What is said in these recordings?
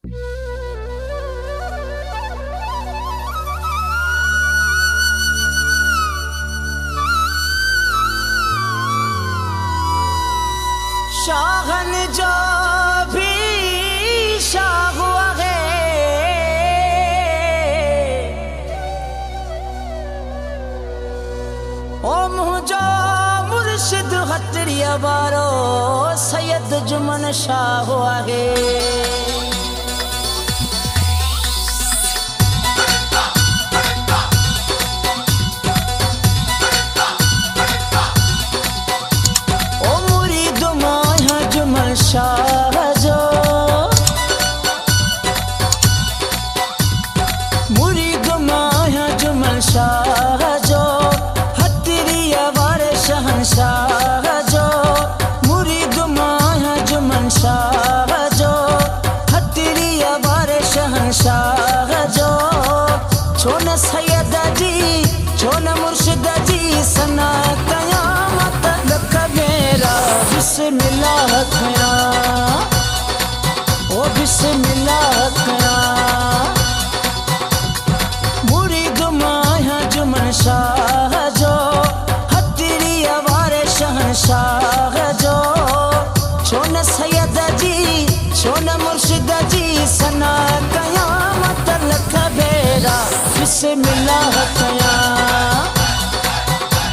Shahn जो भी शाह हुआ है, ओ मुझो मुर्शिद हटरिया बारो सैयद जुमन शाह हुआ है। शाह जो मुरीद माया जुमन शाह जो हतरिया वारे शहनशाह जो मुरीद माया जुमन शाह जो हतरिया वारे शहनशाह जो छोन सैयदा जी छोन मुर्शिदा जी सना कयामत लख मेरा बिस्मिल्लाह खया ओ बिस्मिल्लाह खया मुरीद माया जुमन शाह जो हतरिया वारे शहनशाह जो छोन सैयदा जी छोन मुर्शिदा जी सना कयामत लख बेरा बिस्मिल्लाह खया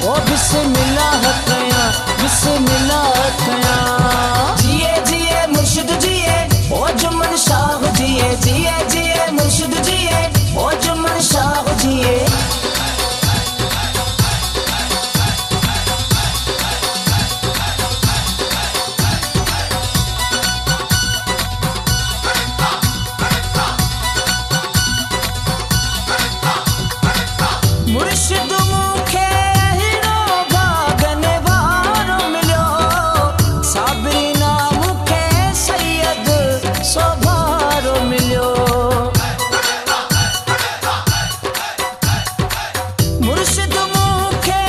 ओ बिस्मिल्लाह खया बिस्मिल्लाह खया। जिए जिए मुर्शिद जिए ओ जुमन शाह जिए जिए जिए मुर्शिद जिए ओ जुमन शाह जिए। मुर्शिद मुखे हीरो भागने वारो मिलो साबरीना मुखे सैयद सोभारो मिलो। मुर्शिद मुखे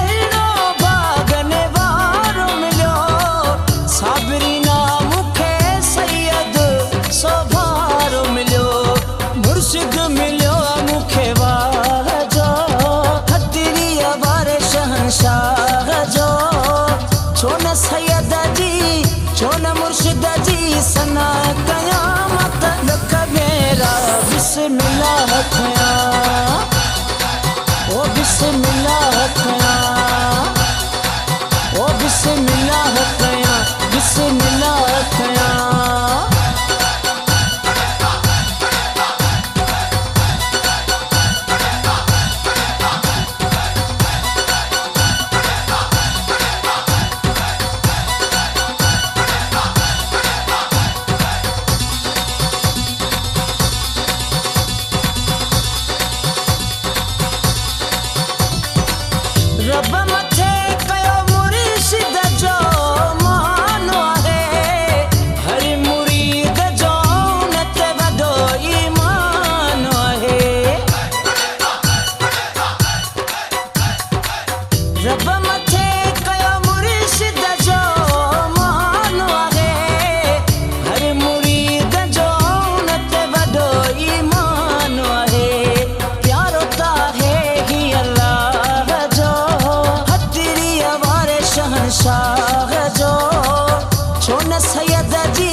हीरो भागने वारो मिलो साबरीना मुखे सैयद सोभारो मिलो। मुर्शिद मिलो मुखे शाह जो छोन सैयदा जी छोन मुर्शिदा जी सना कयामत लख मेरा बिस्मिल्लाह खया ओ बिस्मिल्लाह खया ओ बिस्मिल्लाह खया बिस्मिल्लाह खया। रब मथे कयो मुर्शिद जो मानो है हर मुरीद जो नत वडो ईमान है। रब मथे कयो मुर्शिद जो मानो है हर मुरीद जो नत वडो ईमान है। प्यारो ता है ही अल्लाह शहनशाह जो छोन सैयदा जी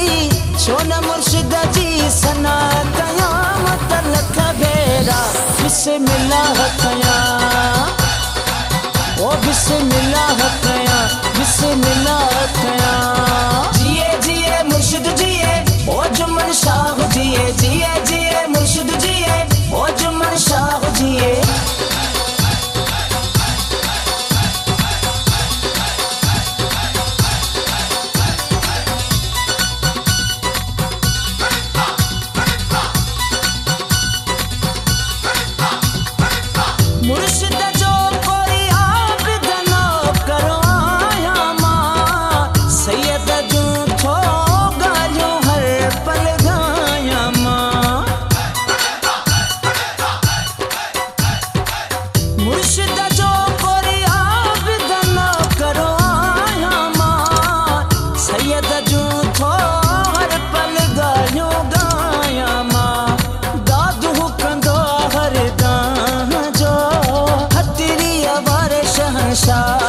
छोन मुर्शिदा जी सना कयामत लख बेरा बिस्मिल्लाह खया ओ बिस्मिल्लाह खया बिस्मिल्लाह खया। जिए जिए मुर्शिद जिए ओ जुमन शाह जिए जिए जिए मुर्शिद जिए ओ जुमन शाह जिए। मुर्शिद जो कोई आबिद न करवाया मां सैयद जो शाह